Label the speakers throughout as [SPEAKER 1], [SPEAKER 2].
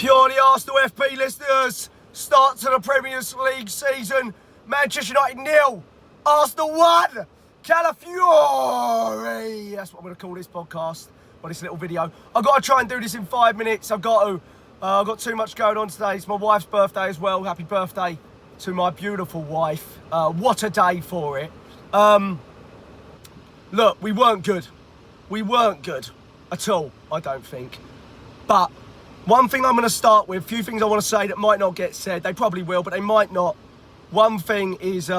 [SPEAKER 1] Purely Arsenal FP listeners, start to the Premier League season. Manchester United 0, Arsenal 1, CALA-PHOARRRRRRR-iiii. That's what I'm going to call this podcast, or this little video. I've got to try and do this in 5 minutes. I've got too much going on today. It's my wife's birthday as well. Happy birthday to my beautiful wife. What a day for it. Look, we weren't good. We weren't good at all, I don't think. But one thing I'm going to start with, a few things I want to say that might not get said. They probably will, but they might not. One thing is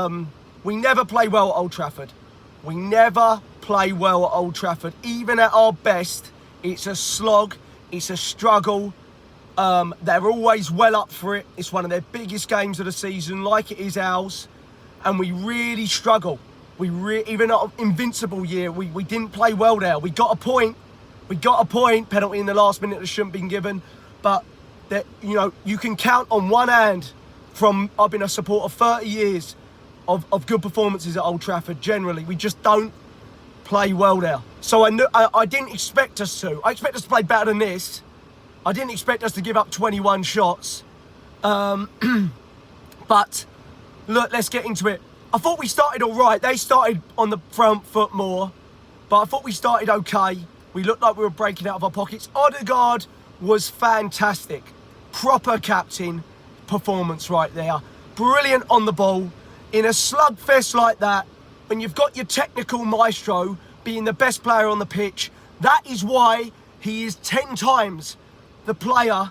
[SPEAKER 1] we never play well at Old Trafford. We never play well at Old Trafford. Even at our best, it's a slog. It's a struggle. They're always well up for it. It's one of their biggest games of the season, like it is ours. And we really struggle. Even at Invincible year, we didn't play well there. We got a point. Penalty in the last minute that shouldn't have been given. But, that, you know, you can count on one hand from, I've been a supporter 30 years of good performances at Old Trafford, generally. We just don't play well there. So I didn't expect us to. I expect us to play better than this. I didn't expect us to give up 21 shots. But, look, let's get into it. I thought we started all right. They started on the front foot more. But I thought we started okay. We looked like we were breaking out of our pockets. Odegaard was fantastic. Proper captain performance right there. Brilliant on the ball. In a slugfest like that, when you've got your technical maestro being the best player on the pitch, that is why he is 10 times the player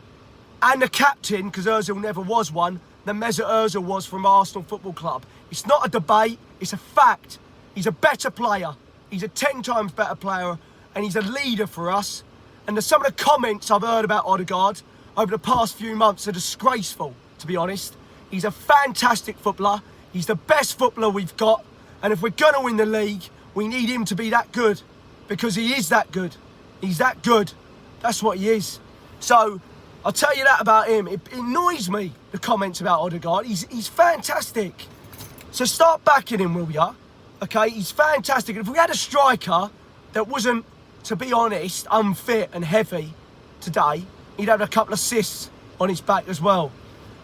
[SPEAKER 1] and the captain, because Ozil never was one, than Mesut Ozil was from Arsenal Football Club. It's not a debate, it's a fact. He's a better player. He's a 10 times better player, and he's a leader for us. And some of the comments I've heard about Odegaard over the past few months are disgraceful, to be honest. He's a fantastic footballer. He's the best footballer we've got. And if we're going to win the league, we need him to be that good. Because he is that good. He's that good. That's what he is. So, I'll tell you that about him. It annoys me, the comments about Odegaard. He's fantastic. So start backing him, will ya? Okay, he's fantastic. And if we had a striker that wasn't, to be honest, unfit and heavy today, he'd have a couple of assists on his back as well.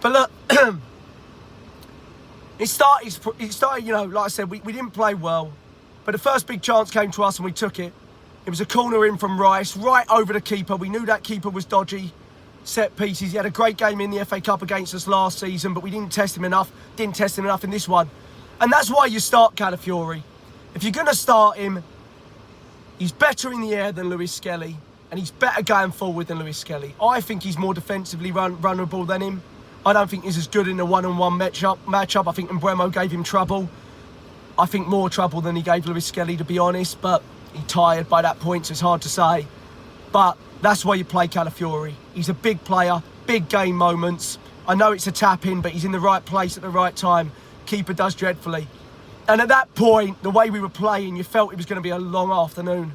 [SPEAKER 1] But look, it started, you know, like I said, we didn't play well. But the first big chance came to us and we took it. It was a corner in from Rice, right over the keeper. We knew that keeper was dodgy. Set pieces. He had a great game in the FA Cup against us last season, but we didn't test him enough. Didn't test him enough in this one. And that's why you start CALA-PHOARRRRRR. If you're going to start him, he's better in the air than Lewis Skelly, and he's better going forward than Lewis Skelly. I think he's more defensively vulnerable than him. I don't think he's as good in a one-on-one matchup. I think Mbeumo gave him trouble. I think more trouble than he gave Lewis Skelly, to be honest, but he tired by that point, so it's hard to say. But that's why you play CALA-PHOARRRRR. He's a big player, big game moments. I know it's a tap-in, but he's in the right place at the right time. Keeper does dreadfully. And at that point, the way we were playing, you felt it was going to be a long afternoon.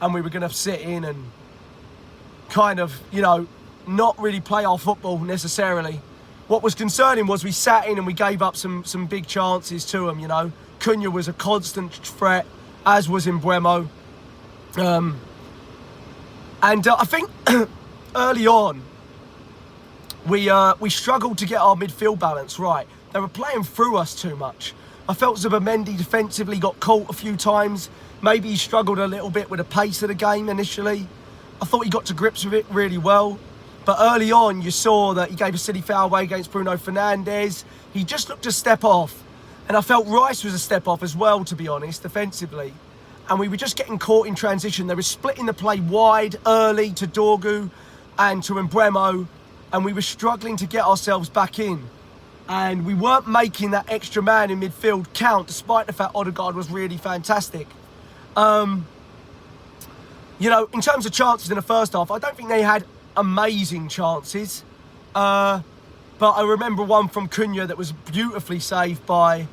[SPEAKER 1] And we were going to sit in and kind of, you know, not really play our football necessarily. What was concerning was we sat in and we gave up some big chances to them, you know. Cunha was a constant threat, as was Mbeumo. And I think early on, we struggled to get our midfield balance right. They were playing through us too much. I felt Zubimendi defensively got caught a few times. Maybe he struggled a little bit with the pace of the game initially. I thought he got to grips with it really well. But early on, you saw that he gave a silly foul away against Bruno Fernandes. He just looked a step off. And I felt Rice was a step off as well, to be honest, defensively. And we were just getting caught in transition. They were splitting the play wide early to Dorgu and to Mbeumo. And we were struggling to get ourselves back in. And we weren't making that extra man in midfield count, despite the fact Odegaard was really fantastic. You know, in terms of chances in the first half, I don't think they had amazing chances. But I remember one from Cunha that was beautifully saved by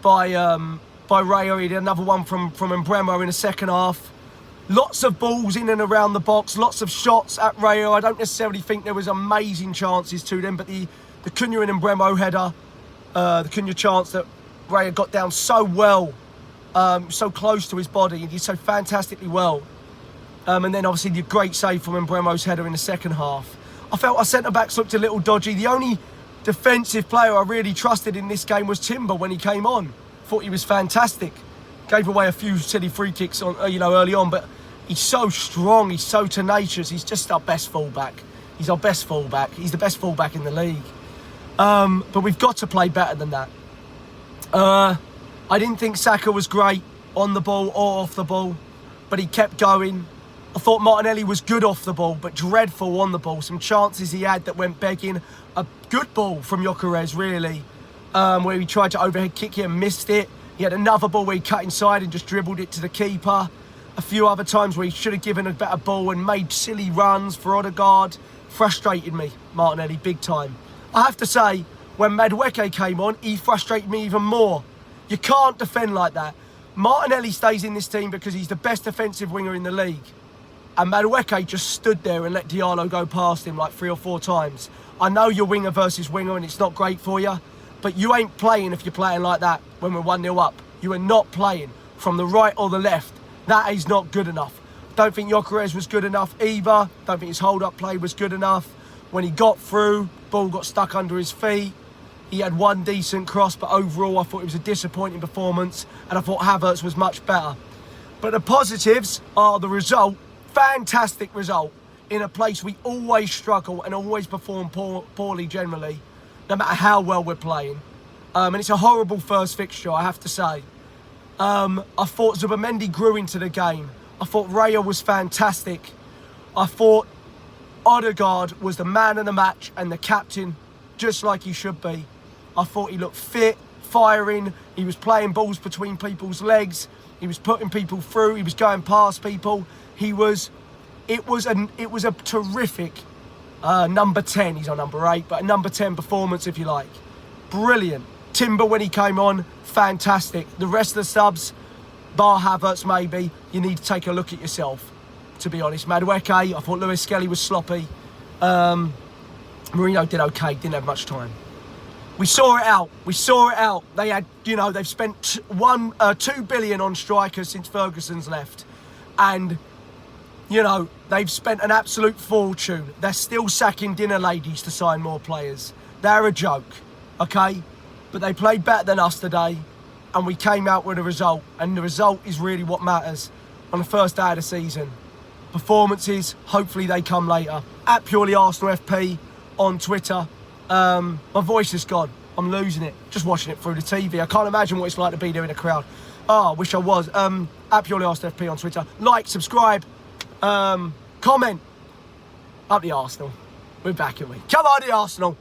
[SPEAKER 1] Rayo. He did another one from Mbeumo in the second half. Lots of balls in and around the box, lots of shots at Rayo. I don't necessarily think there was amazing chances to them, but the Cunha and Mbeumo header, the Cunha chance that Rayo got down so well, so close to his body, he did so fantastically well. And then obviously the great save from Mbeumo's header in the second half. I felt our centre-backs looked a little dodgy. The only defensive player I really trusted in this game was Timber when he came on. Thought he was fantastic. Gave away a few silly free kicks on, early on, but he's so strong, he's so tenacious. He's just our best fullback. He's our best fullback. He's the best fullback in the league. But we've got to play better than that. I didn't think Saka was great on the ball or off the ball, but he kept going. I thought Martinelli was good off the ball, but dreadful on the ball. Some chances he had that went begging. A good ball from Gyökeres, really, where he tried to overhead kick it and missed it. He had another ball where he cut inside and just dribbled it to the keeper. A few other times where he should have given a better ball and made silly runs for Odegaard. Frustrated me, Martinelli, big time. I have to say, when Madueke came on, he frustrated me even more. You can't defend like that. Martinelli stays in this team because he's the best defensive winger in the league. And Madueke just stood there and let Diallo go past him like 3 or 4 times. I know you're winger versus winger and it's not great for you, but you ain't playing if you're playing like that when we're 1-0 up. You are not playing from the right or the left. That is not good enough. Don't think Gyökeres was good enough either. Don't think his hold-up play was good enough. When he got through, ball got stuck under his feet. He had one decent cross, but overall I thought it was a disappointing performance and I thought Havertz was much better. But the positives are the result. Fantastic result in a place we always struggle and always perform poorly generally, no matter how well we're playing. And it's a horrible first fixture, I have to say. I thought Zubimendi grew into the game. I thought Raya was fantastic. I thought Odegaard was the man of the match and the captain, just like he should be. I thought he looked fit, firing. He was playing balls between people's legs. He was putting people through. He was going past people. It was a terrific number 10. He's on number 8, but a number 10 performance, if you like. Brilliant. Timber, when he came on, fantastic. The rest of the subs, bar Havertz maybe, you need to take a look at yourself, to be honest. Madueke, I thought Lewis Skelly was sloppy. Mourinho did okay, didn't have much time. We saw it out. We saw it out. They had, they've spent 2 billion on strikers since Ferguson's left. And, they've spent an absolute fortune. They're still sacking dinner ladies to sign more players. They're a joke, okay? But they played better than us today, and we came out with a result. And the result is really what matters on the first day of the season. Performances, hopefully they come later. At Purely Arsenal FP on Twitter. My voice is gone. I'm losing it. Just watching it through the TV. I can't imagine what it's like to be there in a crowd. Oh, I wish I was. At Purely Arsenal FP on Twitter. Like, subscribe, comment. Up the Arsenal. We're back, aren't we? Come on, the Arsenal.